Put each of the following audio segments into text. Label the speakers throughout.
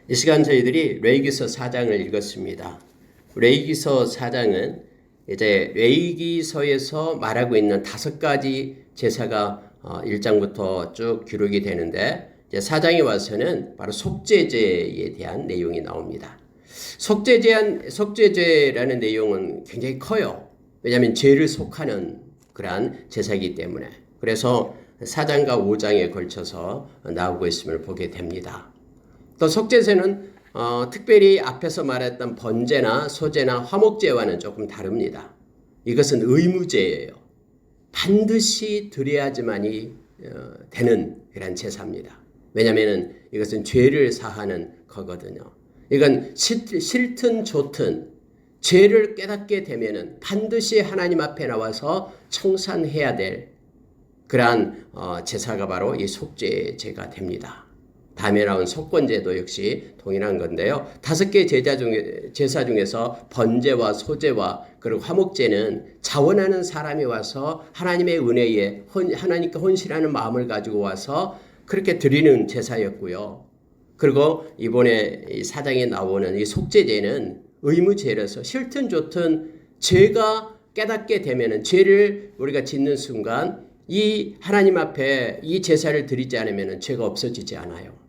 Speaker 1: 이 시간 저희들이 레위기서 4장을 읽었습니다. 레위기서 4장은 이제 레위기서에서 말하고 있는 5가지 제사가 1장부터 쭉 기록이 되는데 이제 4장에 와서는 바로 속죄제에 대한 내용이 나옵니다. 속죄제라는 내용은 굉장히 커요. 왜냐하면 죄를 속하는 그러한 제사이기 때문에. 그래서 4장과 5장에 걸쳐서 나오고 있음을 보게 됩니다. 또 속죄제는 특별히 앞에서 말했던 번제나 소제나 화목제와는 조금 다릅니다. 이것은 의무제예요. 반드시 드려야지만이 되는 그런 제사입니다. 왜냐하면 이것은 죄를 사하는 거거든요. 이건 싫든 좋든 죄를 깨닫게 되면은 반드시 하나님 앞에 나와서 청산해야 될 그러한 제사가 바로 이 속죄제가 됩니다. 다음에 나온 속건제도 역시 동일한 건데요. 5개 제사 중에서 번제와 소제와 그리고 화목제는 자원하는 사람이 와서 하나님의 은혜에 하나님께 헌신하는 마음을 가지고 와서 그렇게 드리는 제사였고요. 그리고 이번에 이 4장에 나오는 이 속죄제는 의무제라서 싫든 좋든 죄가 깨닫게 되면은 죄를 우리가 짓는 순간 이 하나님 앞에 이 제사를 드리지 않으면 죄가 없어지지 않아요.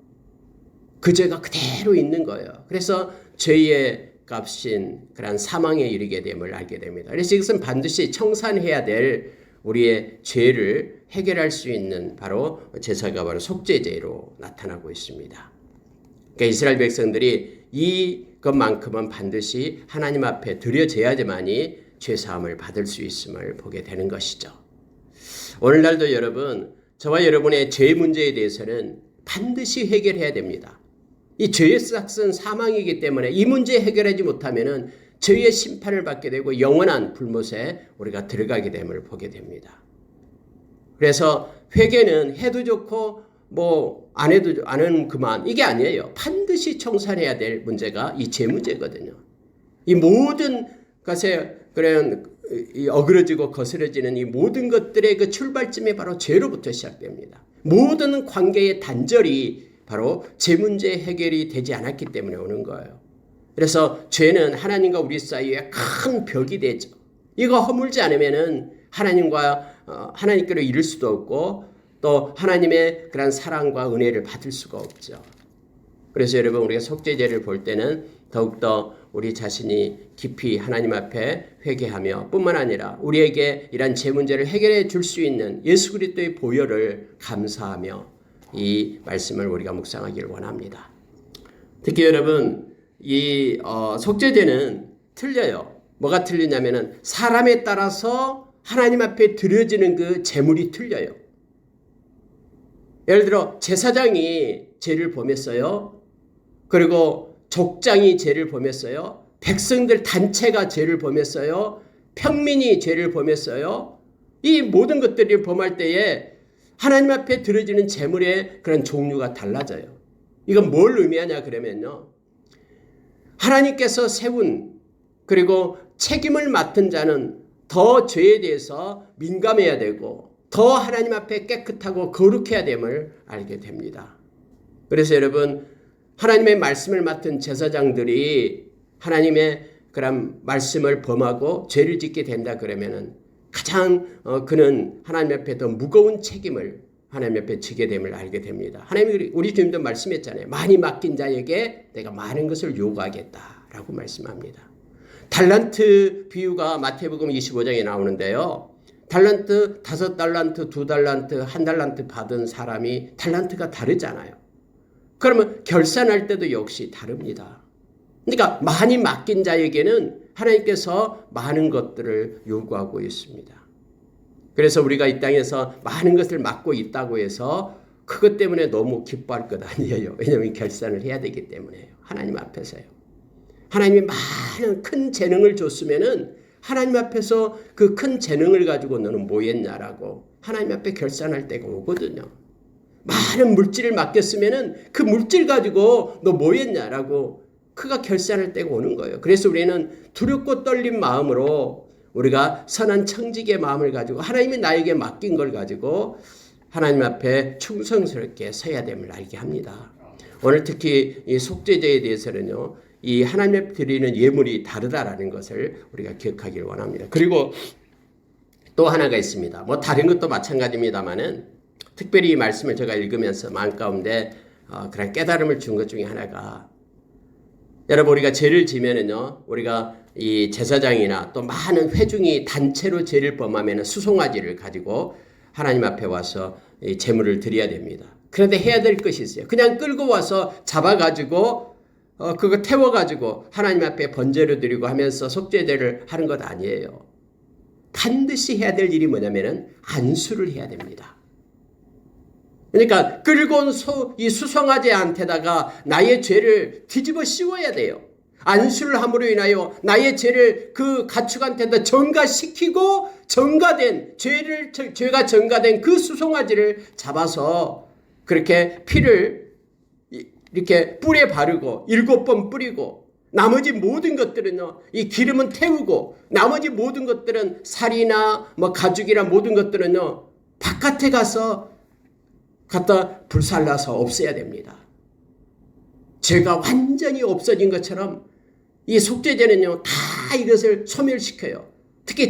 Speaker 1: 그 죄가 그대로 있는 거예요. 그래서 죄의 값인 그런 사망에 이르게 됨을 알게 됩니다. 그래서 이것은 반드시 청산해야 될 우리의 죄를 해결할 수 있는 바로 제사가 바로 속죄제로 나타나고 있습니다. 그러니까 이스라엘 백성들이 이것만큼은 반드시 하나님 앞에 드려져야지만이 죄사함을 받을 수 있음을 보게 되는 것이죠. 오늘날도 여러분, 저와 여러분의 죄 문제에 대해서는 반드시 해결해야 됩니다. 이 죄의 싹은 사망이기 때문에 이 문제 해결하지 못하면은 죄의 심판을 받게 되고 영원한 불못에 우리가 들어가게 됨을 보게 됩니다. 그래서 회개는 해도 좋고 안 하면 그만 이게 아니에요. 반드시 청산해야 될 문제가 이 죄 문제거든요. 이 모든 것에 그런 어그러지고 거스러지는 이 모든 것들의 그 출발점이 바로 죄로부터 시작됩니다. 모든 관계의 단절이 바로 죄 문제 해결이 되지 않았기 때문에 오는 거예요. 그래서 죄는 하나님과 우리 사이에 큰 벽이 되죠. 이거 허물지 않으면은 하나님께로 이를 수도 없고 또 하나님의 그런 사랑과 은혜를 받을 수가 없죠. 그래서 여러분 우리가 속죄제를 볼 때는 더욱더 우리 자신이 깊이 하나님 앞에 회개하며 뿐만 아니라 우리에게 이런 죄 문제를 해결해 줄 수 있는 예수 그리스도의 보혈을 감사하며 이 말씀을 우리가 묵상하기를 원합니다. 특히 여러분 이 속죄제는 틀려요. 뭐가 틀리냐면은 사람에 따라서 하나님 앞에 드려지는 그 제물이 틀려요. 예를 들어 제사장이 죄를 범했어요. 그리고 족장이 죄를 범했어요. 백성들 단체가 죄를 범했어요. 평민이 죄를 범했어요. 이 모든 것들이 범할 때에 하나님 앞에 드려지는 제물의 그런 종류가 달라져요. 이건 뭘 의미하냐 그러면요. 하나님께서 세운 그리고 책임을 맡은 자는 더 죄에 대해서 민감해야 되고 더 하나님 앞에 깨끗하고 거룩해야 됨을 알게 됩니다. 그래서 여러분 하나님의 말씀을 맡은 제사장들이 하나님의 그런 말씀을 범하고 죄를 짓게 된다 그러면은 가장 그는 하나님 앞에 더 무거운 책임을 하나님 앞에 지게 됨을 알게 됩니다. 하나님이 우리 주님도 말씀했잖아요. 많이 맡긴 자에게 내가 많은 것을 요구하겠다라고 말씀합니다. 달란트 비유가 마태복음 25장에 나오는데요. 달란트 5달란트, 2달란트, 1달란트 받은 사람이 달란트가 다르잖아요. 그러면 결산할 때도 역시 다릅니다. 그러니까 많이 맡긴 자에게는 하나님께서 많은 것들을 요구하고 있습니다. 그래서 우리가 이 땅에서 많은 것을 맡고 있다고 해서 그것 때문에 너무 기뻐할 것 아니에요. 왜냐하면 결산을 해야 되기 때문에요. 하나님 앞에서요. 하나님이 많은 큰 재능을 줬으면은 하나님 앞에서 그 큰 재능을 가지고 너는 뭐 했냐라고 하나님 앞에 결산할 때가 오거든요. 많은 물질을 맡겼으면은 그 물질 가지고 너 뭐 했냐라고 그가 결산할 때가 오는 거예요. 그래서 우리는 두렵고 떨린 마음으로 우리가 선한 청지기의 마음을 가지고 하나님이 나에게 맡긴 걸 가지고 하나님 앞에 충성스럽게 서야 됨을 알게 합니다. 오늘 특히 이 속죄제에 대해서는요, 이 하나님 앞에 드리는 예물이 다르다라는 것을 우리가 기억하길 원합니다. 그리고 또 하나가 있습니다. 뭐 다른 것도 마찬가지입니다만은 특별히 이 말씀을 제가 읽으면서 마음 가운데 그런 깨달음을 준 것 중에 하나가, 여러분 우리가 죄를 지면은요, 우리가 이 제사장이나 또 많은 회중이 단체로 죄를 범하면 수송아지를 가지고 하나님 앞에 와서 이 제물을 드려야 됩니다. 그런데 해야 될 것이 있어요. 그냥 끌고 와서 잡아가지고 그거 태워가지고 하나님 앞에 번제를 드리고 하면서 속죄제를 하는 것 아니에요. 반드시 해야 될 일이 뭐냐면은 안수를 해야 됩니다. 그러니까 끌고 온 이 수송아지한테다가 나의 죄를 뒤집어 씌워야 돼요. 안수를 함으로 인하여 나의 죄를 그 가축한테다 전가시키고 전가된 죄가 전가된 그 수송아지를 잡아서 그렇게 피를 이렇게 뿔에 바르고 7번 뿌리고, 나머지 모든 것들은요, 이 기름은 태우고, 나머지 모든 것들은 살이나 뭐 가죽이나 모든 것들은요, 바깥에 가서 갖다 불살라서 없애야 됩니다. 죄가 완전히 없어진 것처럼 이 속죄제는요, 다 이것을 소멸시켜요. 특히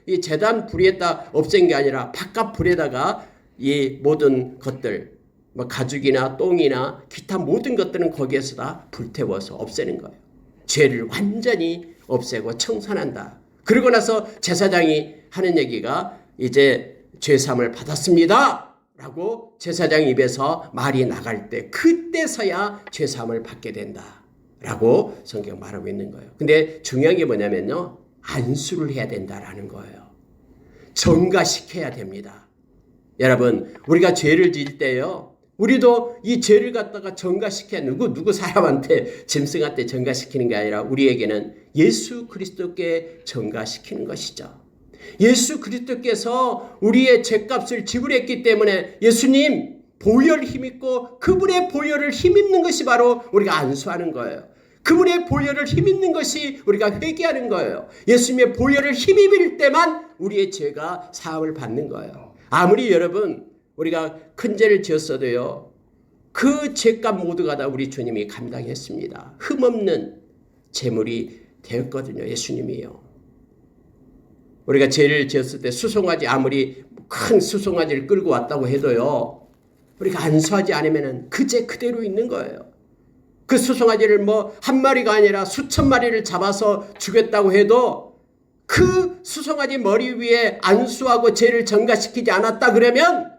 Speaker 1: 이 제단 불에다 없앤 게 아니라 바깥 불에다가 이 모든 것들, 뭐 가죽이나 똥이나 기타 모든 것들은 거기에서 다 불태워서 없애는 거예요. 죄를 완전히 없애고 청산한다. 그러고 나서 제사장이 하는 얘기가 이제 죄사함을 받았습니다 라고 제사장 입에서 말이 나갈 때, 그때서야 죄사함을 받게 된다 라고 성경 말하고 있는 거예요. 근데 중요한 게 뭐냐면요, 안수를 해야 된다라는 거예요. 전가시켜야 됩니다. 여러분, 우리가 죄를 지을 때요, 우리도 이 죄를 갖다가 전가시켜야, 누구 사람한테, 짐승한테 전가시키는 게 아니라 우리에게는 예수 그리스도께 전가시키는 것이죠. 예수 그리스도께서 우리의 죄값을 지불했기 때문에 예수님 보혈 힘입고, 그분의 보혈을 힘입는 것이 바로 우리가 안수하는 거예요. 그분의 보혈을 힘입는 것이 우리가 회개하는 거예요. 예수님의 보혈을 힘입을 때만 우리의 죄가 사함을 받는 거예요. 아무리 여러분 우리가 큰 죄를 지었어도요, 그 죄값 모두가 다 우리 주님이 감당했습니다. 흠없는 제물이 되었거든요. 예수님이요. 우리가 죄를 지었을 때 수송아지, 아무리 큰 수송아지를 끌고 왔다고 해도요, 우리가 안수하지 않으면 그 죄 그대로 있는 거예요. 그 수송아지를 뭐 한 마리가 아니라 수천 마리를 잡아서 죽였다고 해도 그 수송아지 머리 위에 안수하고 죄를 전가시키지 않았다 그러면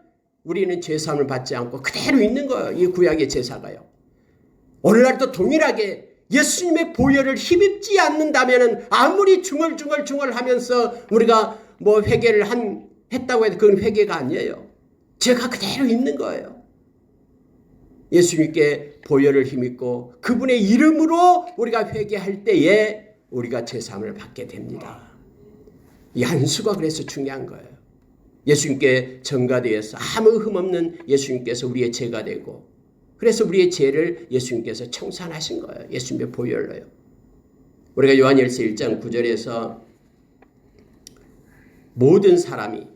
Speaker 1: 우리는 죄사함을 받지 않고 그대로 있는 거예요. 이 구약의 제사가요. 오늘날도 동일하게 예수님의 보혈을 힘입지 않는다면 아무리 중얼중얼 하면서 우리가 뭐 회개를 했다고 해도 그건 회개가 아니에요. 죄가 그대로 있는 거예요. 예수님께 보혈을 힘입고 그분의 이름으로 우리가 회개할 때에 우리가 죄사함을 받게 됩니다. 이 안수가 그래서 중요한 거예요. 예수님께 전가되어서 아무 흠없는 예수님께서 우리의 죄가 되고, 그래서 우리의 죄를 예수님께서 청산하신 거예요. 예수님의 보혈로요. 우리가 요한일서 1장 9절에서 모든 사람이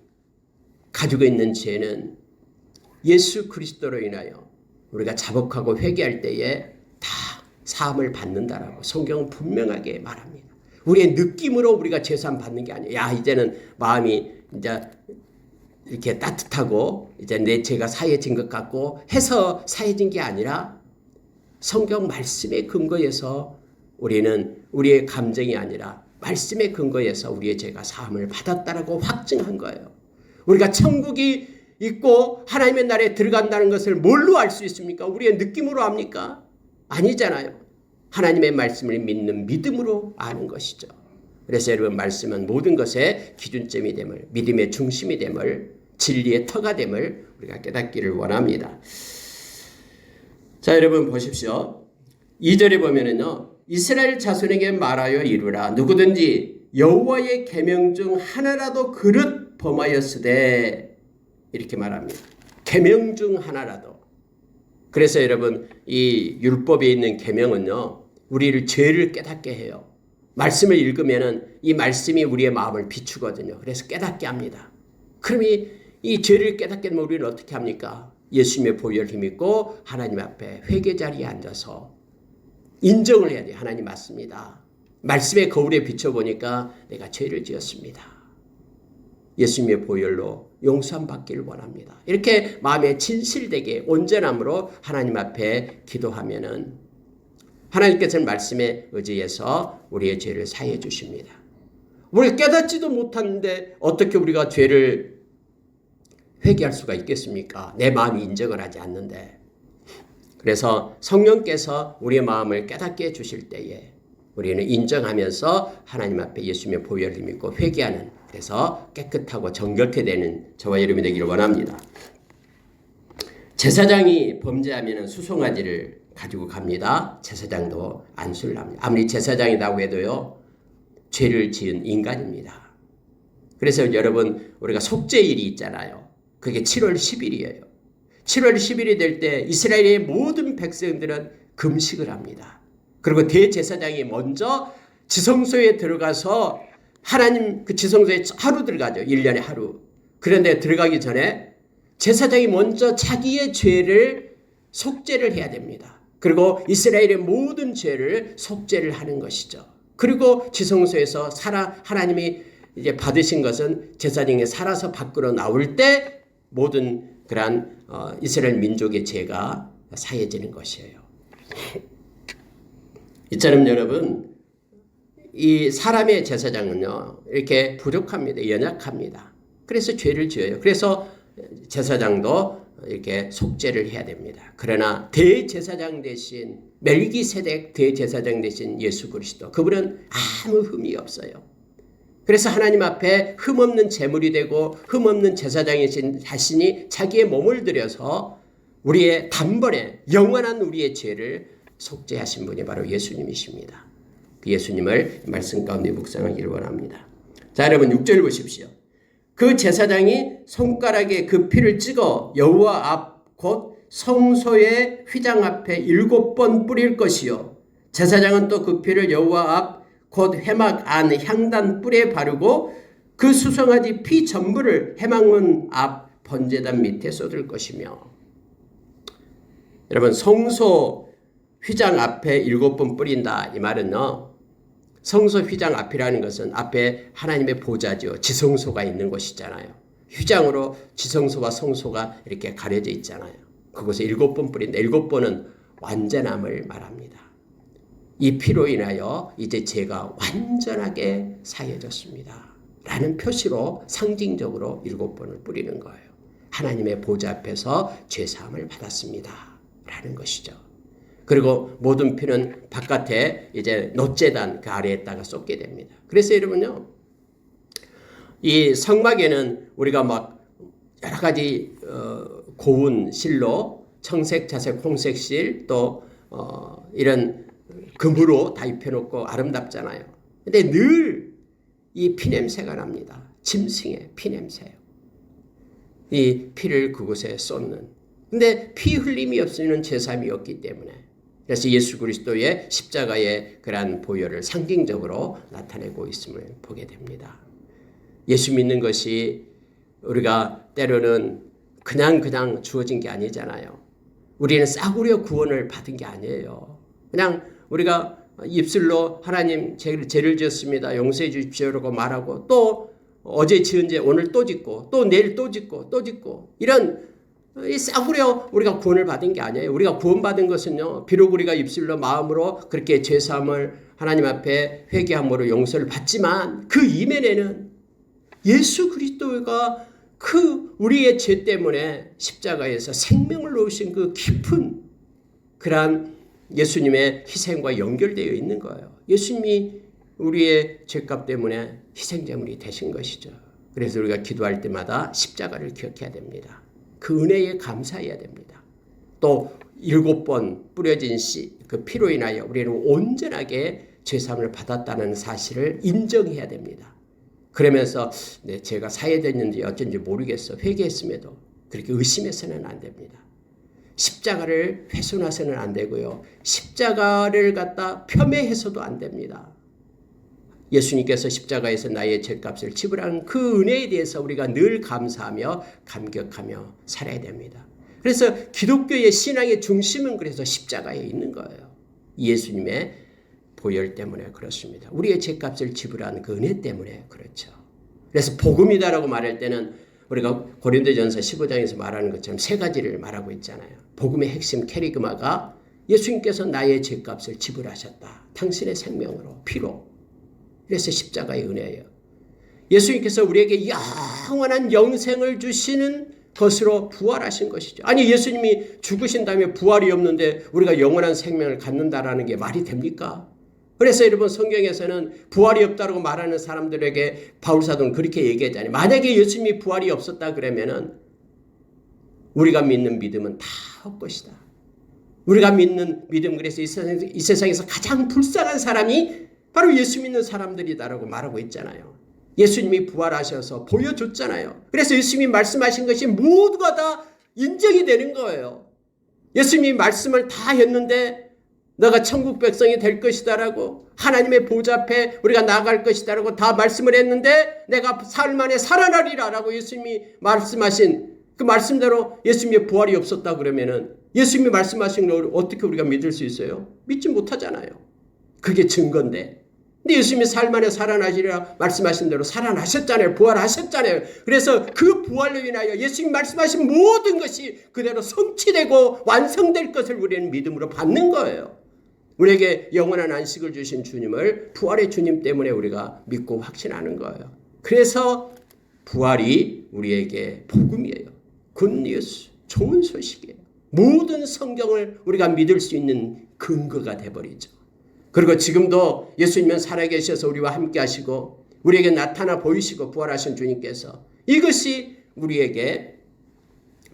Speaker 1: 가지고 있는 죄는 예수 그리스도로 인하여 우리가 자복하고 회개할 때에 다 사함을 받는다라고 성경은 분명하게 말합니다. 우리의 느낌으로 우리가 죄사함 받는 게 아니에요. 야, 이제는 마음이 이제 이렇게 따뜻하고 이제 내 죄가 사해진 것 같고 해서 사해진 게 아니라 성경 말씀의 근거에서 우리는 우리의 감정이 아니라 말씀의 근거에서 우리의 죄가 사함을 받았다라고 확증한 거예요. 우리가 천국이 있고 하나님의 나라에 들어간다는 것을 뭘로 알 수 있습니까? 우리의 느낌으로 압니까? 아니잖아요. 하나님의 말씀을 믿는 믿음으로 아는 것이죠. 그래서 여러분, 말씀은 모든 것의 기준점이 됨을, 믿음의 중심이 됨을, 진리의 터가 됨을 우리가 깨닫기를 원합니다. 자, 여러분 보십시오. 2절에 보면은요, 이스라엘 자손에게 말하여 이루라. 누구든지 여호와의 계명 중 하나라도 그릇 범하였으되, 이렇게 말합니다. 계명 중 하나라도. 그래서 여러분, 이 율법에 있는 계명은요, 우리를 죄를 깨닫게 해요. 말씀을 읽으면은 이 말씀이 우리의 마음을 비추거든요. 그래서 깨닫게 합니다. 그럼 이 죄를 깨닫게 되면 우리는 어떻게 합니까? 예수님의 보혈을 힘입고 하나님 앞에 회개 자리에 앉아서 인정을 해야 돼요. 하나님 맞습니다. 말씀의 거울에 비춰보니까 내가 죄를 지었습니다. 예수님의 보혈로 용서함 받기를 원합니다. 이렇게 마음에 진실되게 온전함으로 하나님 앞에 기도하면은 하나님께서는 말씀에 의지해서 우리의 죄를 사해 주십니다. 우리가 깨닫지도 못하는데 어떻게 우리가 죄를 회개할 수가 있겠습니까? 내 마음이 인정을 하지 않는데. 그래서 성령께서 우리의 마음을 깨닫게 해주실 때에 우리는 인정하면서 하나님 앞에 예수님의 보혈을 믿고 회개하는, 그래서 깨끗하고 정결케 되는 저와 여러분이 되기를 원합니다. 제사장이 범죄하면 수송아지를 가지고 갑니다. 제사장도 안수를 합니다. 아무리 제사장이라고 해도요, 죄를 지은 인간입니다. 그래서 여러분, 우리가 속죄일이 있잖아요. 그게 7월 10일이에요. 7월 10일이 될 때 이스라엘의 모든 백성들은 금식을 합니다. 그리고 대제사장이 먼저 지성소에 들어가서 하나님 그 지성소에 하루 들어가죠. 1년에 하루. 그런데 들어가기 전에 제사장이 먼저 자기의 죄를 속죄를 해야 됩니다. 그리고 이스라엘의 모든 죄를 속죄를 하는 것이죠. 그리고 지성소에서 하나님이 이제 받으신 것은 제사장이 살아서 밖으로 나올 때 모든 그러한 이스라엘 민족의 죄가 사해지는 것이에요. 이처럼 여러분, 이 사람의 제사장은요, 이렇게 부족합니다. 연약합니다. 그래서 죄를 지어요. 그래서 제사장도 이렇게 속죄를 해야 됩니다. 그러나 대제사장 대신 멜기세덱 대제사장 대신 예수 그리스도, 그분은 아무 흠이 없어요. 그래서 하나님 앞에 흠없는 제물이 되고 흠없는 제사장이신 자신이 자기의 몸을 들여서 우리의 단번에 영원한 우리의 죄를 속죄하신 분이 바로 예수님이십니다. 그 예수님을 말씀 가운데 묵상하기를 원합니다. 자, 여러분 6절 보십시오. 그 제사장이 손가락에 그 피를 찍어 여호와 앞 곧 성소의 휘장 앞에 7번 뿌릴 것이요, 제사장은 또 그 피를 여호와 앞 곧 회막 안 향단 뿔에 바르고 그 수송아지 피 전부를 회막문 앞 번제단 밑에 쏟을 것이며. 여러분, 성소 휘장 앞에 7번 뿌린다, 이 말은요, 성소 휘장 앞이라는 것은 앞에 하나님의 보좌죠. 지성소가 있는 곳이잖아요. 휘장으로 지성소와 성소가 이렇게 가려져 있잖아요. 그곳에 7번 뿌린다. 7번은 완전함을 말합니다. 이 피로 인하여 이제 죄가 완전하게 사해졌습니다 라는 표시로 상징적으로 7번을 뿌리는 거예요. 하나님의 보좌 앞에서 죄사함을 받았습니다 라는 것이죠. 그리고 모든 피는 바깥에 이제 놋제단 그 아래에다가 쏟게 됩니다. 그래서 여러분요, 이 성막에는 우리가 막 여러 가지 고운 실로 청색, 자색, 홍색 실 또 이런 금으로 다 입혀놓고 아름답잖아요. 근데 늘 이 피냄새가 납니다. 짐승의 피냄새요. 이 피를 그곳에 쏟는. 근데 피 흘림이 없으면 제사함이 없기 때문에, 그래서 예수 그리스도의 십자가의 그러한 보혈을 상징적으로 나타내고 있음을 보게 됩니다. 예수 믿는 것이 우리가 때로는 그냥 주어진 게 아니잖아요. 우리는 싸구려 구원을 받은 게 아니에요. 그냥 우리가 입술로 하나님 죄를 지었습니다, 용서해 주십시오라고 말하고, 또 어제 지은 죄 오늘 또 짓고, 또 내일 또 짓고 또 짓고, 이런 이 싸구려 우리가 구원을 받은 게 아니에요. 우리가 구원받은 것은요, 비록 우리가 입술로 마음으로 그렇게 죄사함을 하나님 앞에 회개함으로 용서를 받지만 그 이면에는 예수 그리스도가 그 우리의 죄 때문에 십자가에서 생명을 놓으신 그 깊은 그러한 예수님의 희생과 연결되어 있는 거예요. 예수님이 우리의 죄값 때문에 희생제물이 되신 것이죠. 그래서 우리가 기도할 때마다 십자가를 기억해야 됩니다. 그 은혜에 감사해야 됩니다. 또 7번 뿌려진 그 피로 인하여 우리는 온전하게 죄사함을 받았다는 사실을 인정해야 됩니다. 그러면서 내 죄가 사해됐는지 어쩐지 모르겠어, 회개했음에도 그렇게 의심해서는 안 됩니다. 십자가를 훼손해서는 안 되고요, 십자가를 갖다 폄훼해서도 안 됩니다. 예수님께서 십자가에서 나의 죄값을 지불한 그 은혜에 대해서 우리가 늘 감사하며 감격하며 살아야 됩니다. 그래서 기독교의 신앙의 중심은 그래서 십자가에 있는 거예요. 예수님의 보혈 때문에 그렇습니다. 우리의 죄값을 지불한 그 은혜 때문에 그렇죠. 그래서 복음이다라고 말할 때는 우리가 고린도전서 15장에서 말하는 것처럼 세 가지를 말하고 있잖아요. 복음의 핵심 캐리그마가 예수님께서 나의 죄값을 지불하셨다. 당신의 생명으로, 피로. 그래서 십자가의 은혜예요. 예수님께서 우리에게 영원한 영생을 주시는 것으로 부활하신 것이죠. 아니 예수님이 죽으신 다음에 부활이 없는데 우리가 영원한 생명을 갖는다라는 게 말이 됩니까? 그래서 여러분 성경에서는 부활이 없다고 말하는 사람들에게 바울사도는 그렇게 얘기하잖아요. 만약에 예수님이 부활이 없었다 그러면은 우리가 믿는 믿음은 다 헛것이다. 우리가 믿는 믿음, 그래서 이 세상에서 가장 불쌍한 사람이 바로 예수 믿는 사람들이다라고 말하고 있잖아요. 예수님이 부활하셔서 보여줬잖아요. 그래서 예수님이 말씀하신 것이 모두가 다 인정이 되는 거예요. 예수님이 말씀을 다 했는데 너가 천국 백성이 될 것이다라고, 하나님의 보좌 앞에 우리가 나갈 것이다라고 다 말씀을 했는데 내가 사흘 만에 살아나리라라고 예수님이 말씀하신 그 말씀대로 예수님의 부활이 없었다 그러면은 예수님이 말씀하신 걸 어떻게 우리가 믿을 수 있어요? 믿지 못하잖아요. 그게 증거인데. 근데 예수님이 사흘 만에 살아나시리라 말씀하신 대로 살아나셨잖아요. 부활하셨잖아요. 그래서 그 부활로 인하여 예수님 말씀하신 모든 것이 그대로 성취되고 완성될 것을 우리는 믿음으로 받는 거예요. 우리에게 영원한 안식을 주신 주님을 부활의 주님 때문에 우리가 믿고 확신하는 거예요. 그래서 부활이 우리에게 복음이에요. 굿뉴스, 좋은 소식이에요. 모든 성경을 우리가 믿을 수 있는 근거가 돼버리죠. 그리고 지금도 예수님은 살아계셔서 우리와 함께 하시고 우리에게 나타나 보이시고 부활하신 주님께서 이것이 우리에게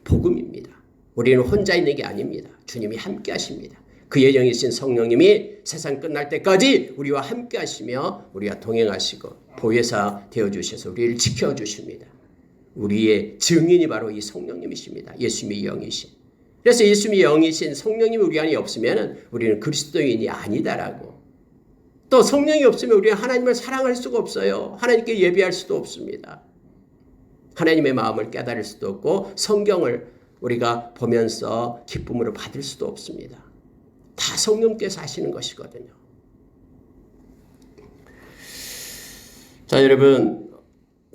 Speaker 1: 복음입니다. 우리는 혼자 있는 게 아닙니다. 주님이 함께 하십니다. 그의 영이신 성령님이 세상 끝날 때까지 우리와 함께 하시며 우리와 동행하시고 보혜사 되어주셔서 우리를 지켜주십니다. 우리의 증인이 바로 이 성령님이십니다. 예수님의 영이신. 그래서 예수님의 영이신 성령님이 우리 안에 없으면 우리는 그리스도인이 아니다라고. 또 성령이 없으면 우리는 하나님을 사랑할 수가 없어요. 하나님께 예배할 수도 없습니다. 하나님의 마음을 깨달을 수도 없고 성경을 우리가 보면서 기쁨으로 받을 수도 없습니다. 다 성령께서 하시는 것이거든요. 자, 여러분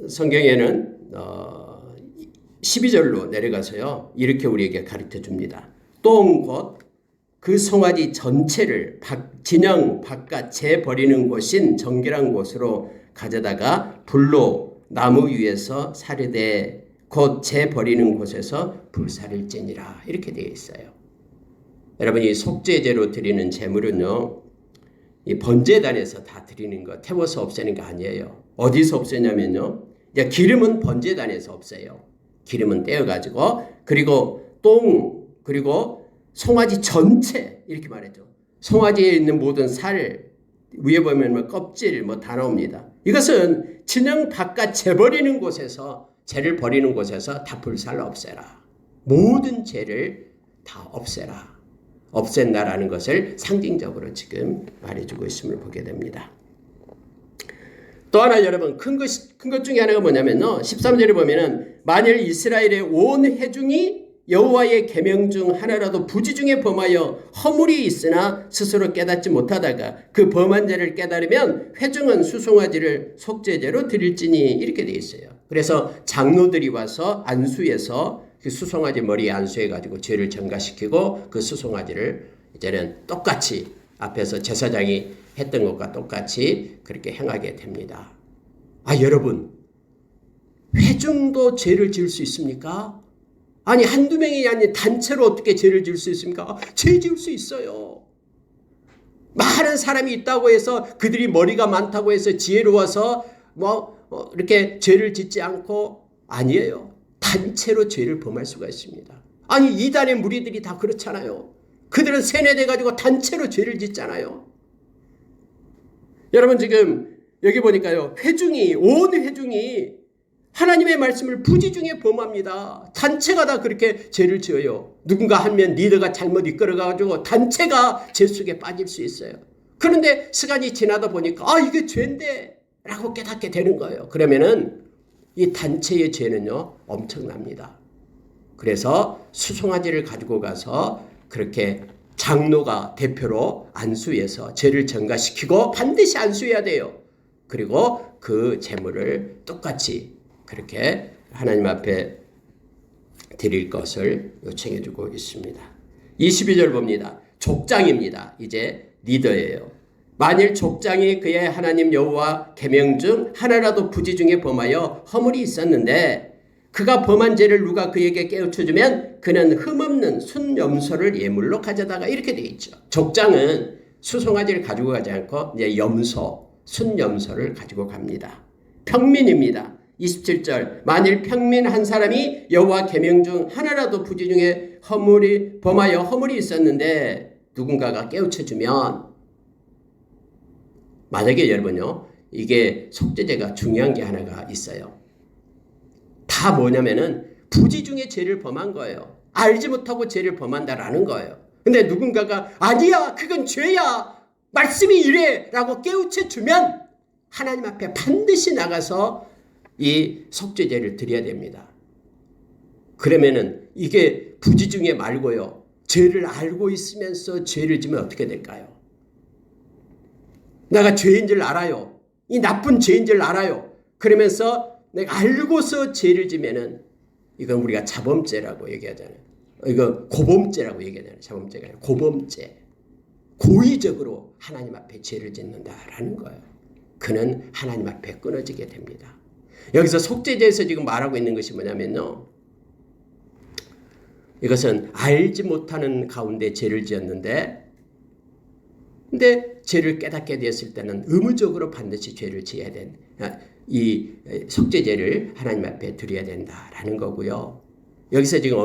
Speaker 1: 성경에는 12절로 내려가서요. 이렇게 우리에게 가르쳐 줍니다. 똥 곧 그 송아지 전체를 진영 바깥 재 버리는 곳인 정결한 곳으로 가져다가 불로 나무 위에서 사르되 곧 재 버리는 곳에서 불사를지니라. 이렇게 되어 있어요. 여러분 이 속죄제로 드리는 제물은요. 이 번제단에서 다 드리는 거, 태워서 없애는 게 아니에요. 어디서 없애냐면요. 기름은 번제단에서 없애요. 기름은 떼어가지고 그리고 똥 그리고 송아지 전체 이렇게 말했죠. 송아지에 있는 모든 살 위에 보면 뭐 껍질 뭐 다 나옵니다. 이것은 진영 바깥 재 버리는 곳에서 죄를 버리는 곳에서 다 불살로 없애라. 모든 죄를 다 없애라. 없앤다라는 것을 상징적으로 지금 말해주고 있음을 보게 됩니다. 또 하나 여러분 큰 것 중에 하나가 뭐냐면요. 13절에 보면은 만일 이스라엘의 온 회중이 여호와의 계명 중 하나라도 부지 중에 범하여 허물이 있으나 스스로 깨닫지 못하다가 그 범한 죄를 깨달으면 회중은 수송아지를 속죄제로 드릴지니 이렇게 돼 있어요. 그래서 장로들이 와서 안수해서 그 수송아지 머리에 안수해가지고 죄를 전가시키고 그 수송아지를 이제는 똑같이 앞에서 제사장이 했던 것과 똑같이 그렇게 행하게 됩니다. 아 여러분 회중도 죄를 지을 수 있습니까? 아니 한두 명이 아닌 단체로 어떻게 죄를 지을 수 있습니까? 죄 지을 수 있어요. 많은 사람이 있다고 해서 그들이 머리가 많다고 해서 지혜로워서 이렇게 죄를 짓지 않고 아니에요. 단체로 죄를 범할 수가 있습니다. 아니 이단의 무리들이 다 그렇잖아요. 그들은 세뇌돼가지고 단체로 죄를 짓잖아요. 여러분 지금 여기 보니까요. 온 회중이 하나님의 말씀을 부지 중에 범합니다. 단체가 다 그렇게 죄를 지어요. 누군가 하면 리더가 잘못 이끌어가지고 단체가 죄 속에 빠질 수 있어요. 그런데 시간이 지나다 보니까 이게 죄인데 라고 깨닫게 되는 거예요. 그러면은 이 단체의 죄는요 엄청납니다. 그래서 수송아지를 가지고 가서 그렇게 장로가 대표로 안수해서 죄를 전가시키고 반드시 안수해야 돼요. 그리고 그 제물을 똑같이 그렇게 하나님 앞에 드릴 것을 요청해 주고 있습니다. 22절 봅니다. 족장입니다. 이제 리더예요. 만일 족장이 그의 하나님 여호와 계명 중 하나라도 부지 중에 범하여 허물이 있었는데 그가 범한 죄를 누가 그에게 깨우쳐주면 그는 흠없는 순염소를 예물로 가져다가 이렇게 되어 있죠. 족장은 수송아지를 가지고 가지 않고 이제 염소, 순염소를 가지고 갑니다. 평민입니다. 27절 만일 평민 한 사람이 여호와 계명 중 하나라도 부지 중에 범하여 허물이 있었는데 누군가가 깨우쳐주면 만약에 여러분요 이게 속죄제가 중요한 게 하나가 있어요. 다 뭐냐면은 부지 중에 죄를 범한 거예요. 알지 못하고 죄를 범한다라는 거예요. 근데 누군가가 아니야 그건 죄야 말씀이 이래 라고 깨우쳐주면 하나님 앞에 반드시 나가서 이 속죄제를 드려야 됩니다. 그러면은 이게 부지 중에 말고요 죄를 알고 있으면서 죄를 지면 어떻게 될까요? 내가 죄인 줄 알아요. 이 나쁜 죄인 줄 알아요. 그러면서 내가 알고서 죄를 지면은 이건 우리가 자범죄라고 얘기하잖아요. 이거 고범죄라고 얘기하잖아요. 자범죄가 아니라 고범죄. 고의적으로 하나님 앞에 죄를 짓는다라는 거예요. 그는 하나님 앞에 끊어지게 됩니다. 여기서 속죄제에서 지금 말하고 있는 것이 뭐냐면요. 이것은 알지 못하는 가운데 죄를 지었는데 근데 죄를 깨닫게 되었을 때는 의무적으로 반드시 죄를 지어야 된 이 속죄제를 하나님 앞에 드려야 된다라는 거고요. 여기서 지금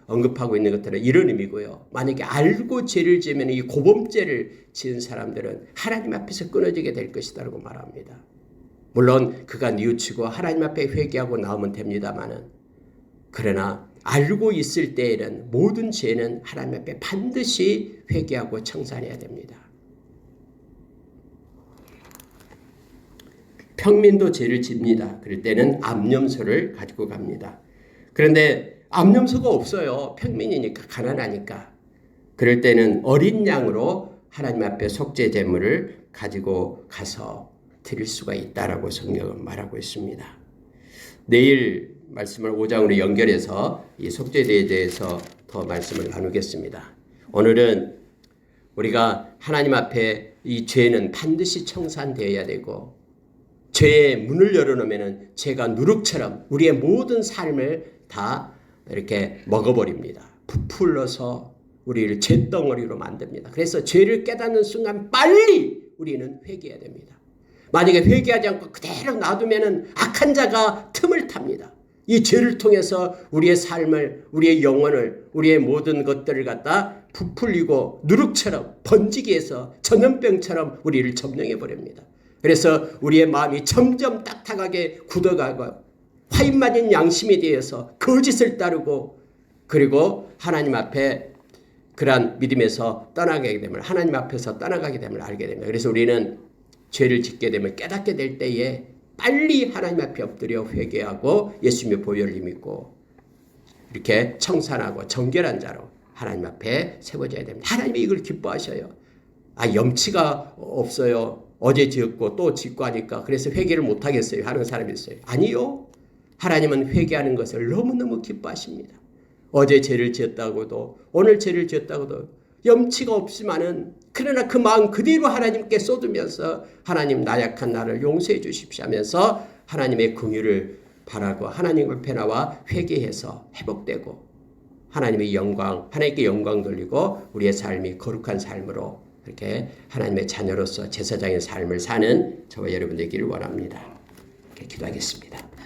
Speaker 1: 언급하고 있는 것들은 이런 의미고요. 만약에 알고 죄를 지으면 이 고범죄를 지은 사람들은 하나님 앞에서 끊어지게 될 것이다라고 말합니다. 물론 그가 뉘우치고 하나님 앞에 회개하고 나오면 됩니다만은 그러나 알고 있을 때에는 모든 죄는 하나님 앞에 반드시 회개하고 청산해야 됩니다. 평민도 죄를 집니다. 그럴 때는 암염소를 가지고 갑니다. 그런데 암염소가 없어요. 평민이니까 가난하니까. 그럴 때는 어린 양으로 하나님 앞에 속죄 제물을 가지고 가서 드릴 수가 있다라고 성경은 말하고 있습니다. 내일 말씀을 5장으로 연결해서 이 속죄제에 대해서 더 말씀을 나누겠습니다. 오늘은 우리가 하나님 앞에 이 죄는 반드시 청산되어야 되고 죄의 문을 열어놓으면 죄가 누룩처럼 우리의 모든 삶을 다 이렇게 먹어버립니다. 부풀러서 우리를 죄덩어리로 만듭니다. 그래서 죄를 깨닫는 순간 빨리 우리는 회개해야 됩니다. 만약에 회개하지 않고 그대로 놔두면 악한 자가 틈을 탑니다. 이 죄를 통해서 우리의 삶을, 우리의 영혼을, 우리의 모든 것들을 갖다 부풀리고 누룩처럼 번지게 해서 전염병처럼 우리를 점령해 버립니다. 그래서 우리의 마음이 점점 딱딱하게 굳어가고 화인 맞은 양심에 대해서 거짓을 따르고 그리고 하나님 앞에 그러한 믿음에서 떠나게 됨을 하나님 앞에서 떠나가게 됨을 알게 됩니다. 그래서 우리는 죄를 짓게 되면 깨닫게 될 때에 빨리 하나님 앞에 엎드려 회개하고 예수님의 보혈을 믿고 이렇게 청산하고 정결한 자로 하나님 앞에 세워져야 됩니다. 하나님이 이걸 기뻐하셔요. 염치가 없어요. 어제 지었고 또 짓고 하니까 그래서 회개를 못하겠어요 하는 사람이 있어요. 아니요. 하나님은 회개하는 것을 너무너무 기뻐하십니다. 어제 죄를 지었다고도 오늘 죄를 지었다고도 염치가 없지만은 그러나 그 마음 그대로 하나님께 쏟으면서 하나님 나약한 나를 용서해 주십시오 하면서 하나님의 긍휼을 바라고 하나님 앞에 나와 회개해서 회복되고 하나님의 영광, 하나님께 영광 돌리고 우리의 삶이 거룩한 삶으로 이렇게 하나님의 자녀로서 제사장의 삶을 사는 저와 여러분 되기를 원합니다. 이렇게 기도하겠습니다.